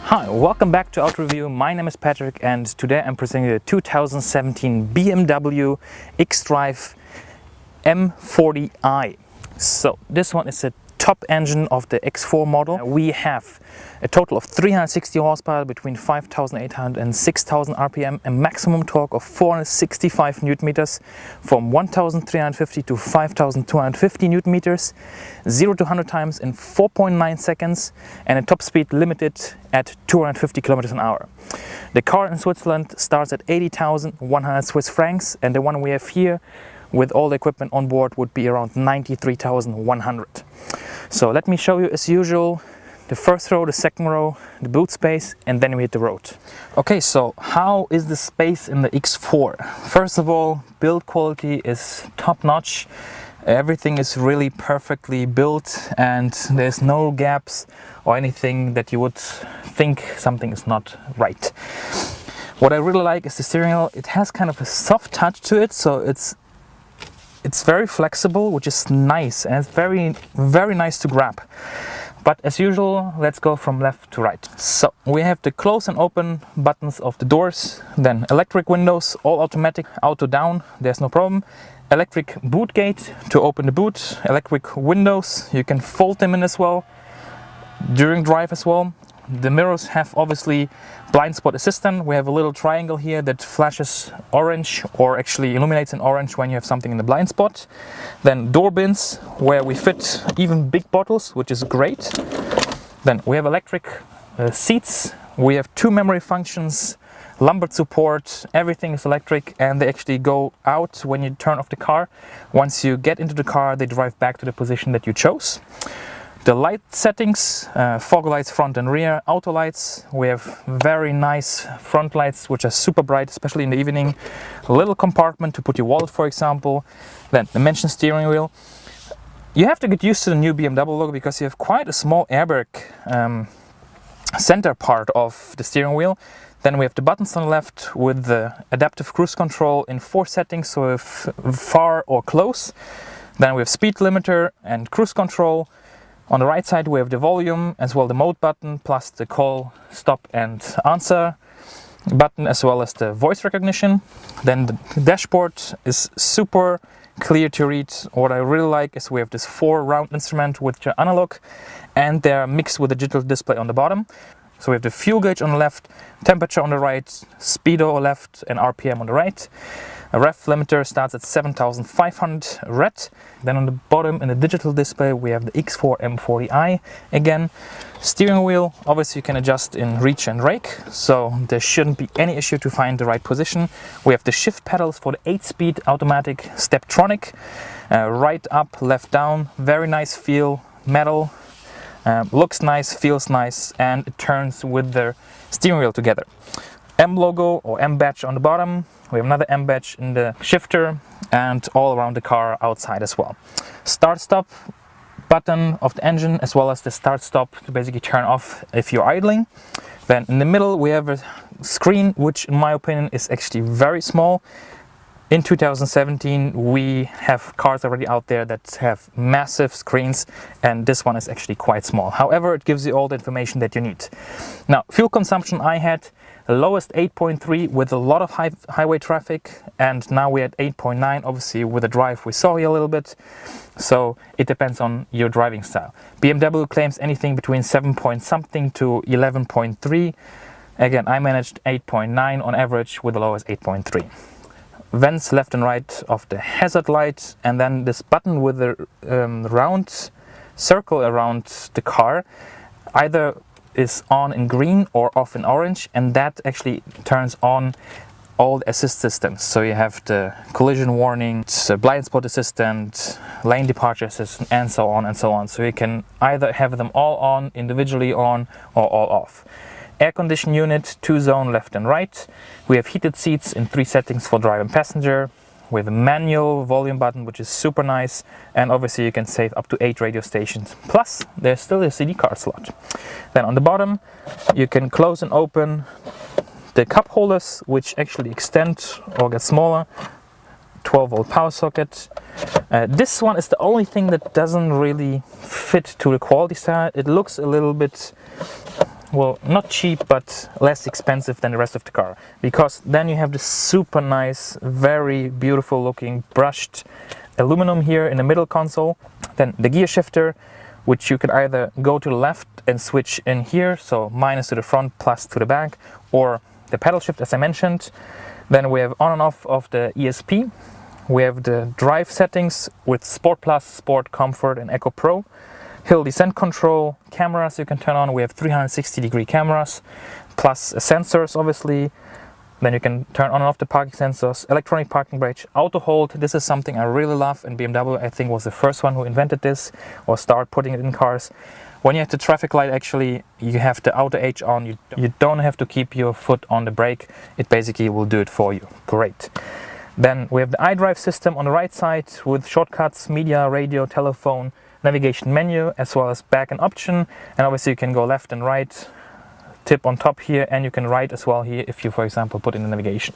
Hi, welcome back to AutoReview. My name is Patrick and today I'm presenting the 2017 BMW xDrive M40i. So this one is a top engine of the X4 model. We have a total of 360 horsepower between 5,800 and 6,000 RPM, a maximum torque of 465 Newton meters from 1,350 to 5,250 Newton meters, 0 to 100 times in 4.9 seconds, and a top speed limited at 250 kilometers an hour. The car in Switzerland starts at 80,100 Swiss francs, and the one we have here with all the equipment on board would be around 93,100. So let me show you as usual the first row, the second row, the boot space, and then we hit the road. Okay, so how is the space in the X4? First of all, build quality is top-notch. Everything is really perfectly built and there's no gaps or anything that you would think something is not right. What I really like is the steering wheel. It has kind of a soft touch to it, so it's very flexible, which is nice, and it's very nice to grab. But as usual, let's go from left to right. So we have the close and open buttons of the doors, then electric windows, all automatic, auto down, there's no problem. Electric boot gate to open the boot, electric windows, you can fold them in as well, during drive as well. The mirrors have obviously blind spot assistant. We have a little triangle here that flashes orange or actually illuminates in orange when you have something in the blind spot. Then door bins where we fit even big bottles, which is great. Then we have electric seats. We have 2 memory functions, lumbar support, everything is electric, and they actually go out when you turn off the car. Once you get into the car, they drive back to the position that you chose. The light settings, fog lights front and rear, auto lights. We have very nice front lights which are super bright, especially in the evening. A little compartment to put your wallet, for example. Then the mentioned steering wheel. You have to get used to the new BMW logo because you have quite a small airbag center part of the steering wheel. Then we have the buttons on the left with the adaptive cruise control in 4 settings, so if far or close. Then we have speed limiter and cruise control. On the right side we have the volume, as well the mode button, plus the call, stop and answer button, as well as the voice recognition. Then the dashboard is super clear to read. What I really like is we have this 4 round instrument which are analog, and they're mixed with a digital display on the bottom. So we have the fuel gauge on the left, temperature on the right, speedo left and RPM on the right. A ref limiter starts at 7500 Rad. Then on the bottom in the digital display we have the X4 M40i again. Steering wheel, obviously you can adjust in reach and rake, so there shouldn't be any issue to find the right position. We have the shift pedals for the 8-speed automatic Steptronic. Right up, left down, very nice feel, metal. Looks nice, feels nice, and it turns with the steering wheel together. M logo or M badge on the bottom. We have another M badge in the shifter and all around the car outside as well. Start stop button of the engine, as well as the start stop to basically turn off if you're idling. Then in the middle we have a screen which in my opinion is actually very small. In 2017 we have cars already out there that have massive screens, and this one is actually quite small. However, it gives you all the information that you need. Now, fuel consumption, I had the lowest 8.3 with a lot of highway traffic, and now we're at 8.9. Obviously with the drive we saw here a little bit, so it depends on your driving style. BMW claims anything between 7 point something to 11.3. Again, I managed 8.9 on average with the lowest 8.3. Vents left and right of the hazard light, and then this button with the round circle around the car either is on in green or off in orange, and that actually turns on all the assist systems. So you have the collision warning, blind spot assistant, lane departure assistant, and so on and so on. So you can either have them all on, individually on, or all off. Air condition unit, 2-zone left and right. We have heated seats in 3 settings for driver and passenger. We have a manual volume button, which is super nice, and obviously you can save up to 8 radio stations. Plus, there's still a CD card slot. Then on the bottom, you can close and open the cup holders, which actually extend or get smaller. 12-volt power socket. This one is the only thing that doesn't really fit to the quality side. It looks a little bit, well, not cheap, but less expensive than the rest of the car, because then you have this super nice, very beautiful looking brushed aluminum here in the middle console. Then the gear shifter, which you can either go to the left and switch in here, so minus to the front, plus to the back, or the pedal shift as I mentioned. Then we have on and off of the ESP. We have the drive settings with Sport Plus, Sport, Comfort and Eco Pro. Hill descent control, cameras you can turn on. We have 360-degree cameras, plus sensors obviously. Then you can turn on and off the parking sensors, electronic parking brake, auto hold. This is something I really love, and BMW I think was the first one who invented this or started putting it in cars. When you have the traffic light, actually you have the auto H on. You don't have to keep your foot on the brake. It basically will do it for you. Great. Then we have the iDrive system on the right side with shortcuts, media, radio, telephone, navigation menu, as well as back and option. And obviously you can go left and right, tip on top here, and you can right as well here if you, for example, put in the navigation.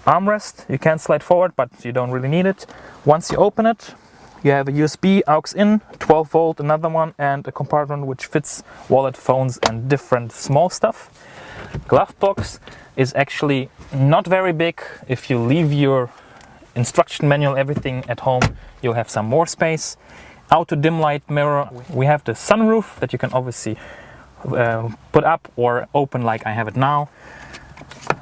Armrest, you can slide forward, but you don't really need it. Once you open it, you have a USB aux in, 12 volt, another one, and a compartment which fits wallet, phones, and different small stuff. Glove box is actually not very big. If you leave your instruction manual, everything at home, you'll have some more space. Auto dim light mirror. We have the sunroof that you can obviously put up or open like I have it now.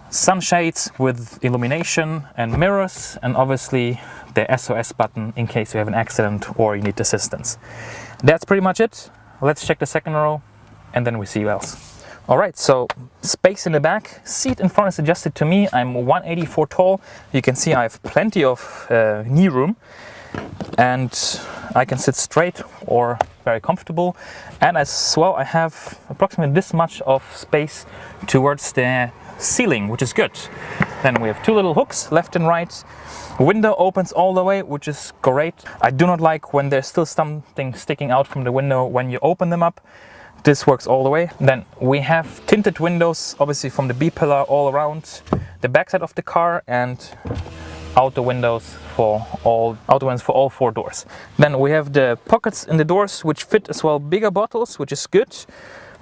Sunshades with illumination and mirrors, and obviously the SOS button in case you have an accident or you need assistance. That's pretty much it. Let's check the second row and then we see what else. Alright, so space in the back, seat in front is adjusted to me. I'm 184 tall. You can see I have plenty of knee room, and I can sit straight or very comfortable. And as well, I have approximately this much of space towards the ceiling, which is good. Then we have 2 little hooks, left and right. Window opens all the way, which is great. I do not like when there's still something sticking out from the window when you open them up. This works all the way. Then we have tinted windows, obviously from the B-pillar all around the backside of the car, and auto windows for all four doors. Then we have the pockets in the doors which fit as well bigger bottles, which is good.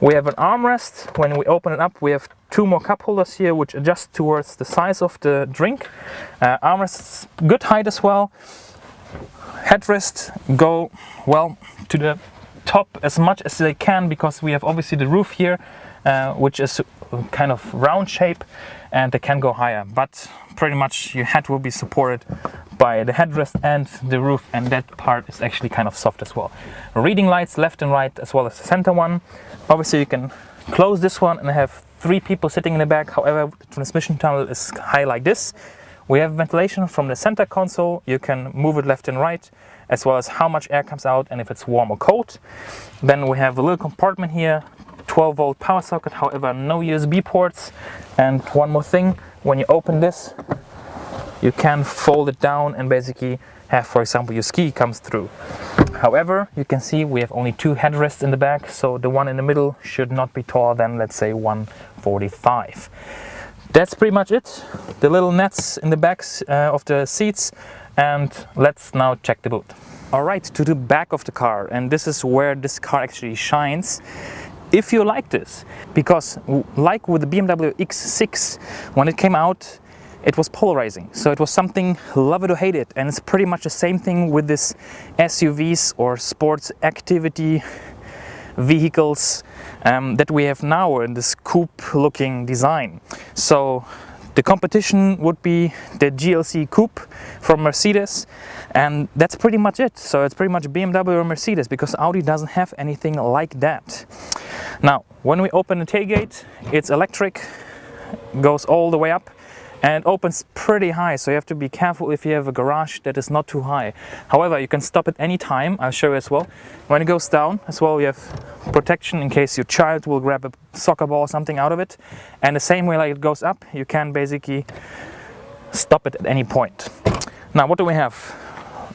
We have an armrest. When we open it up, we have two more cup holders here which adjust towards the size of the drink. Armrests, good height as well. Headrests go well to the top as much as they can, because we have obviously the roof here, which is kind of round shape, and they can go higher, but pretty much your head will be supported by the headrest and the roof, and that part is actually kind of soft as well. Reading lights left and right, as well as the center one. Obviously you can close this one and have 3 people sitting in the back. However, the transmission tunnel is high like this. We have ventilation from the center console. You can move it left and right, as well as how much air comes out and if it's warm or cold. Then we have a little compartment here, 12-volt power socket, however no USB ports. And one more thing, when you open this, you can fold it down and basically have, for example, your ski comes through. However, you can see we have only 2 headrests in the back, so the one in the middle should not be taller than, let's say, 145. That's pretty much it. The little nets in the backs of the seats, and let's now check the boot. All right, to the back of the car, and this is where this car actually shines. If you like this, because like with the BMW X6, when it came out, it was polarizing. So it was something love it or hate it, and it's pretty much the same thing with this SUVs or sports activity vehicles that we have now in this coupe looking design. So the competition would be the GLC Coupe from Mercedes, and that's pretty much it. So it's pretty much BMW or Mercedes, because Audi doesn't have anything like that. Now, when we open the tailgate, it's electric, goes all the way up, and opens pretty high, so you have to be careful if you have a garage that is not too high. However, you can stop at any time. I'll show you as well. When it goes down as well, you have protection in case your child will grab a soccer ball or something out of it. And the same way like it goes up, you can basically stop it at any point. Now, what do we have?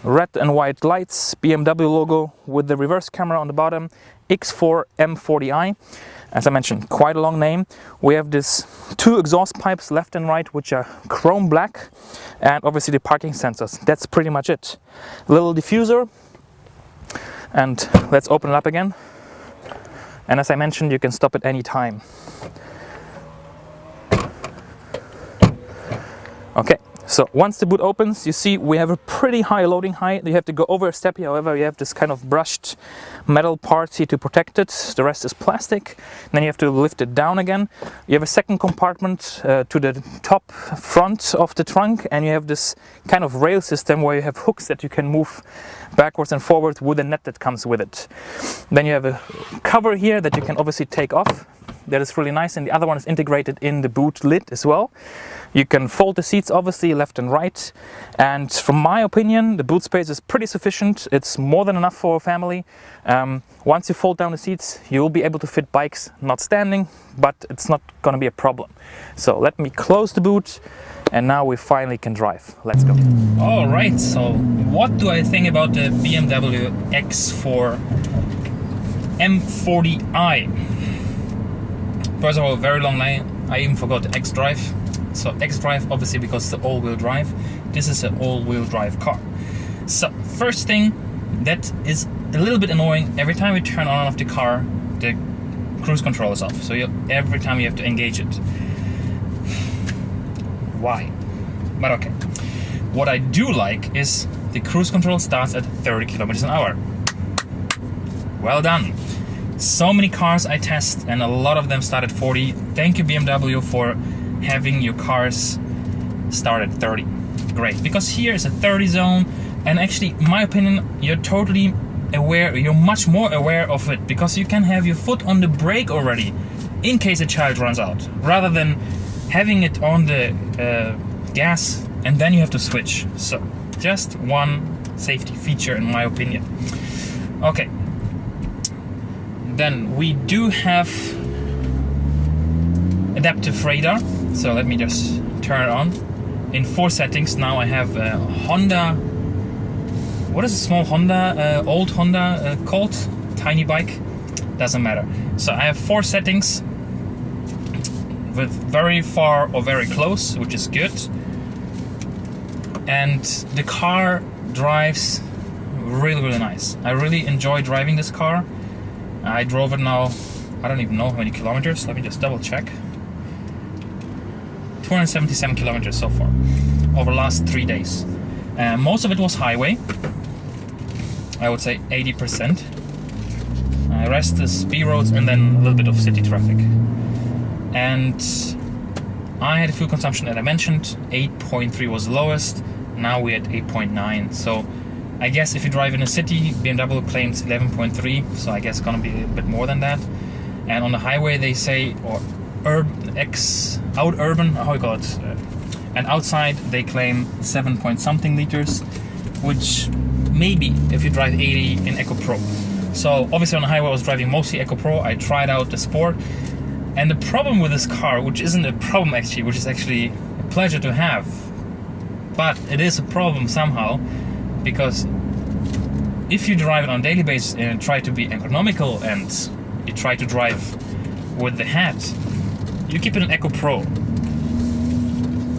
Red and white lights, BMW logo with the reverse camera on the bottom, X4 M40i. As I mentioned, quite a long name. We have this 2 exhaust pipes left and right, which are chrome black, and obviously the parking sensors. That's pretty much it. Little diffuser, and let's open it up again. And as I mentioned, you can stop at any time. Okay, so once the boot opens, you see we have a pretty high loading height. You have to go over a step here. However, you have this kind of brushed metal part here to protect it. The rest is plastic. Then you have to lift it down again. You have a second compartment to the top front of the trunk, and you have this kind of rail system where you have hooks that you can move backwards and forward with a net that comes with it. Then you have a cover here that you can obviously take off. That is really nice, and the other one is integrated in the boot lid as well. You can fold the seats obviously left and right, and from my opinion the boot space is pretty sufficient. It's more than enough for a family. Once you fold down the seats, you will be able to fit bikes not standing, but it's not going to be a problem. So let me close the boot, and now we finally can drive. Let's go. All right, so what do I think about the BMW X4 M40i? First of all, very long name. I even forgot the xDrive. So xDrive, obviously, because it's the all-wheel drive. This is an all-wheel drive car. So first thing that is a little bit annoying, every time you turn on and off the car, the cruise control is off. So every time you have to engage it. Why? But okay. What I do like is the cruise control starts at 30 kilometers an hour. Well done. So many cars I test, and a lot of them start at 40. Thank you, BMW, for having your cars start at 30. Great, because here is a 30 zone, and actually, in my opinion, you're totally aware, you're much more aware of it, because you can have your foot on the brake already in case a child runs out, rather than having it on the gas and then you have to switch. So just one safety feature in my opinion. Okay, then we do have adaptive radar, so let me just turn it on. In 4 settings now I have a Honda, what is a small Honda, old Honda called? Tiny bike? Doesn't matter. So I have 4 settings with very far or very close, which is good. and the car drives really nice. I really enjoy driving this car. I drove it now, I don't even know how many kilometers, let me just double check. 277 kilometers so far over the last 3 days. Most of it was highway, I would say 80%. The rest is B roads and then a little bit of city traffic. And I had a fuel consumption that I mentioned, 8.3 was the lowest, now we're at 8.9. So I guess if you drive in a city, BMW claims 11.3, so I guess it's gonna be a bit more than that. And on the highway they say, or out urban, how you call it, and outside they claim 7 point something liters, which maybe if you drive 80 in Eco Pro. So obviously on the highway I was driving mostly Eco Pro. I tried out the Sport, and the problem with this car, which isn't a problem actually, which is actually a pleasure to have, but it is a problem somehow, because if you drive it on a daily basis and try to be economical and you try to drive with the hat, you keep it in Eco Pro,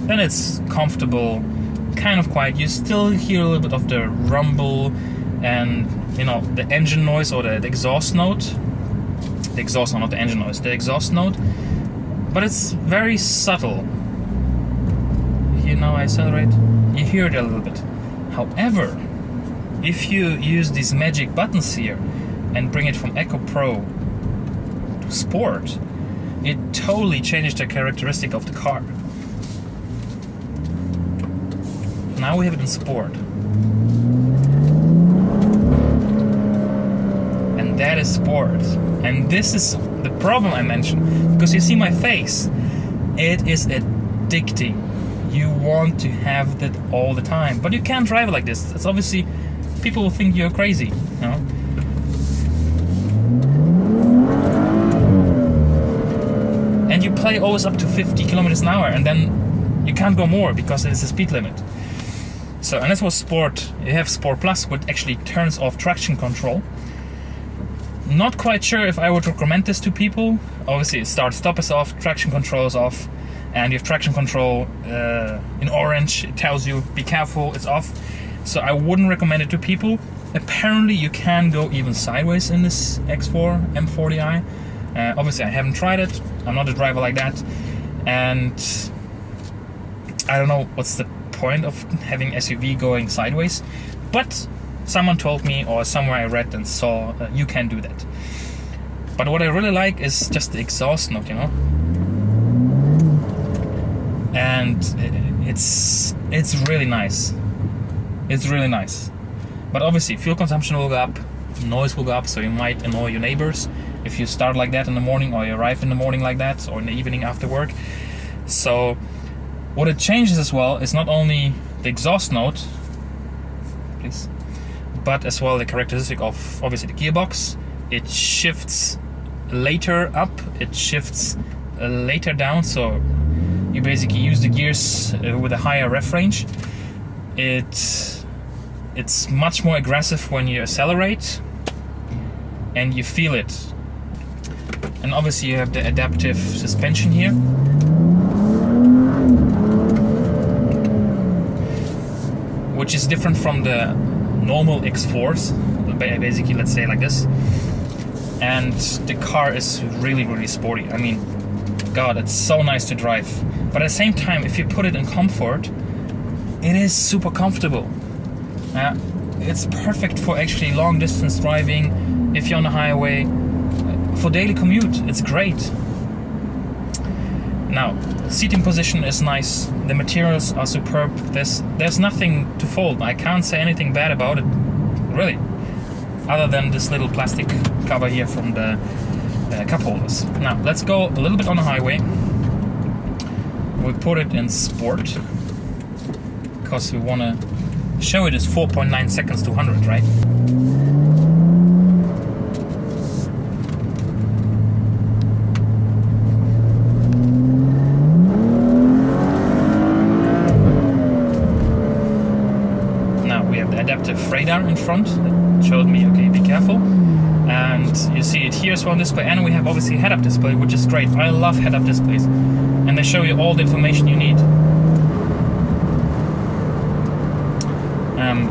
then it's comfortable, kind of quiet. You still hear a little bit of the rumble and, you know, the engine noise or the exhaust note. The exhaust note, not the engine noise, the exhaust note. But it's very subtle. You know, I accelerate, you hear it a little bit. However, if you use these magic buttons here and bring it from Eco Pro to Sport, it totally changes the characteristic of the car. Now we have it in Sport. And that is Sport. And this is the problem I mentioned. Because you see my face. It is addicting. You want to have that all the time. But you can't drive it like this. It's obviously, people will think you're crazy. You know? And you play always up to 50 kilometers an hour, and then you can't go more because it's a speed limit. So, and this was Sport. You have Sport Plus, which actually turns off traction control. Not quite sure if I would recommend this to people. Obviously, start-stop is off, traction control is off, and you have traction control in orange. It tells you, be careful, it's off. So I wouldn't recommend it to people. Apparently, you can go even sideways in this X4 M40i. Obviously, I haven't tried it. I'm not a driver like that, and I don't know what's the point of having SUV going sideways, but someone told me, or somewhere I read and saw, you can do that. But what I really like is just the exhaust note, you know, and it's really nice. It's really nice. But obviously, fuel consumption will go up, noise will go up, so you might annoy your neighbors if you start like that in the morning, or you arrive in the morning like that, or in the evening after work. So what it changes as well is not only the exhaust note, please, but as well the characteristic of obviously the gearbox. It shifts later up, it shifts later down, so you basically use the gears with a higher ref range. It's much more aggressive when you accelerate, and you feel it. And obviously you have the adaptive suspension here, which is different from the normal X4s, basically, let's say like this. And the car is really sporty. I mean, God, it's so nice to drive. But at the same time, if you put it in comfort, it is super comfortable. It's perfect for actually long distance driving, if you're on the highway, for daily commute, it's great. Now, seating position is nice, the materials are superb, there's nothing to fault. I can't say anything bad about it, really, other than this little plastic cover here from the cup holders. Now, let's go a little bit on the highway. We put it in Sport, because we want to show it is 4.9 seconds to 100, right? Adaptive radar in front that showed me, okay, be careful. And you see it here as well on display, and we have obviously head-up display, which is great. I love head-up displays, and they show you all the information you need.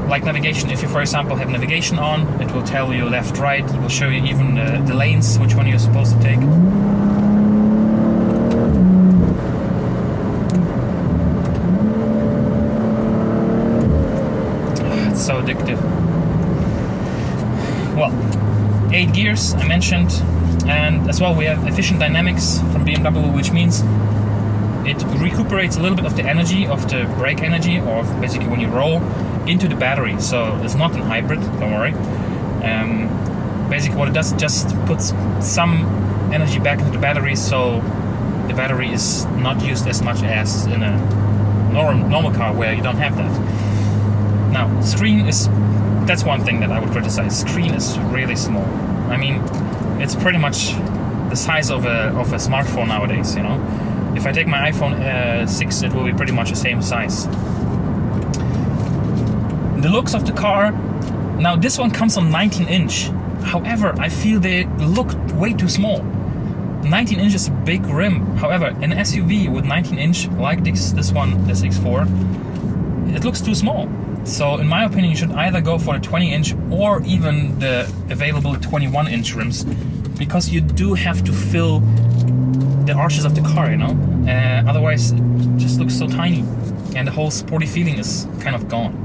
Like navigation, if you for example have navigation on, it will tell you left, right, it will show you even the lanes, which one you're supposed to take. It's so addictive. Well, 8 gears I mentioned, and as well we have efficient dynamics from BMW, which means it recuperates a little bit of the energy, of the brake energy, or basically when you roll, into the battery. So it's not a hybrid, don't worry. Basically what it does, it just puts some energy back into the battery, so the battery is not used as much as in a normal car where you don't have that. Now, screen is, that's one thing that I would criticize. Screen is really small. I mean, it's pretty much the size of a smartphone nowadays, you know. If I take my iPhone 6, it will be pretty much the same size. The looks of the car, now this one comes on 19-inch. However, I feel they look way too small. 19-inch is a big rim. However, an SUV with 19-inch, like this one, this X4, it looks too small. So in my opinion, you should either go for the 20-inch or even the available 21-inch rims, because you do have to fill the arches of the car, you know. Otherwise, it just looks so tiny, and the whole sporty feeling is kind of gone.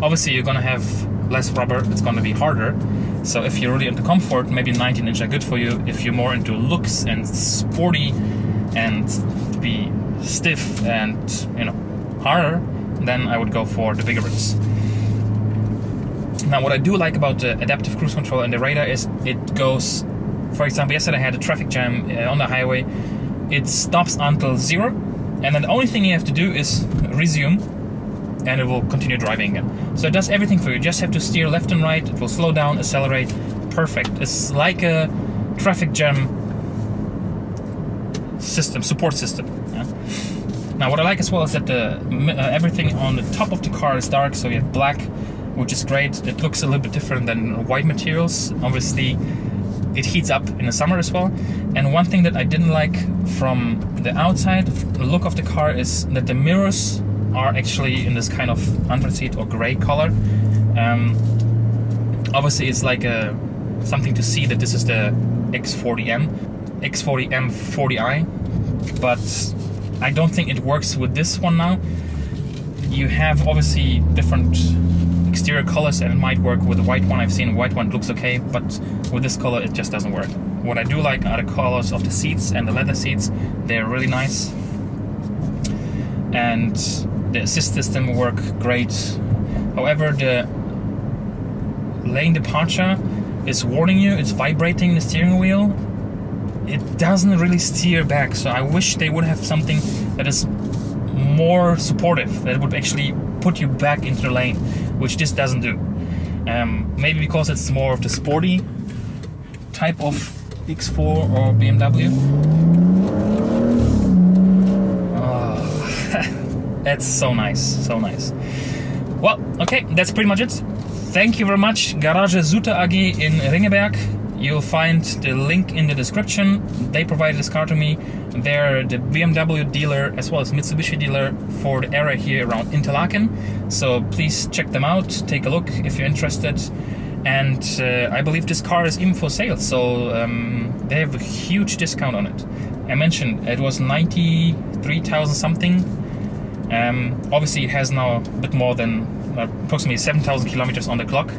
Obviously, you're gonna have less rubber; it's gonna be harder. So if you're really into comfort, maybe 19-inch are good for you. If you're more into looks and sporty and to be stiff and, you know, harder, then I would go for the bigger rims. Now, what I do like about the adaptive cruise control and the radar is it goes, for example, yesterday I had a traffic jam on the highway. It stops until 0, and then the only thing you have to do is resume, and it will continue driving again. So it does everything for you. You just have to steer left and right. It will slow down, accelerate. Perfect. It's like a traffic jam system, support system. Yeah? Now, what I like as well is that everything on the top of the car is dark, so you have black, which is great. It looks a little bit different than white materials. Obviously, it heats up in the summer as well. And one thing that I didn't like from the outside, the look of the car, is that the mirrors are actually in this kind of anthracite or gray color. Obviously, it's like something to see that this is the M40i, but I don't think it works with this one now. You have obviously different exterior colors, and it might work with the white one. I've seen a white one, it looks okay, but with this color it just doesn't work. What I do like are the colors of the seats and the leather seats. They're really nice, and the assist system work great. However, the lane departure is warning you, it's vibrating the steering wheel. It doesn't really steer back, so I wish they would have something that is more supportive, that would actually put you back into the lane, which this doesn't do. Maybe because it's more of the sporty type of X4 or BMW. Oh, that's so nice, so nice. Well, okay, that's pretty much it. Thank you very much, Garage Suter AG in Ringgenberg. You'll find the link in the description. They provided this car to me. They're the BMW dealer as well as Mitsubishi dealer for the area here around Interlaken. So please check them out, take a look if you're interested. And I believe this car is even for sale, so they have a huge discount on it. I mentioned it was 93,000 something. Obviously it has now a bit more than approximately 7,000 kilometers on the clock.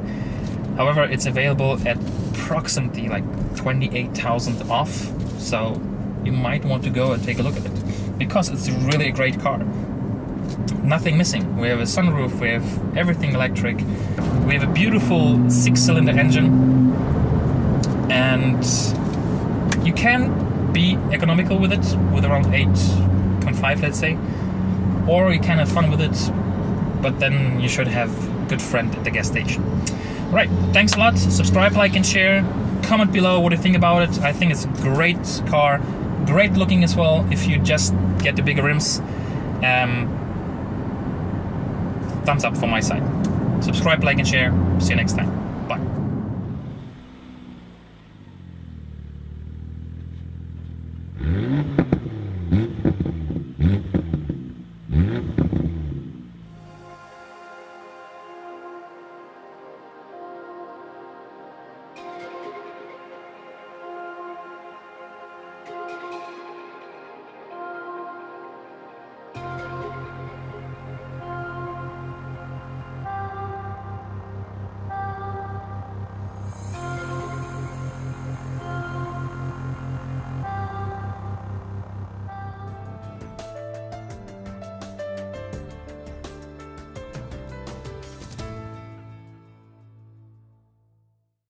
However, it's available at approximately like 28,000 off, so you might want to go and take a look at it, because it's really a great car. Nothing missing. We have a sunroof, we have everything electric, we have a beautiful 6-cylinder engine, and you can be economical with it, with around 8.5, let's say, or you can have fun with it, but then you should have a good friend at the gas station. Right, thanks a lot. Subscribe, like, and share. Comment below what you think about it. I think it's a great car, great looking as well if you just get the bigger rims. Thumbs up from my side. Subscribe, like, and share. See you next time.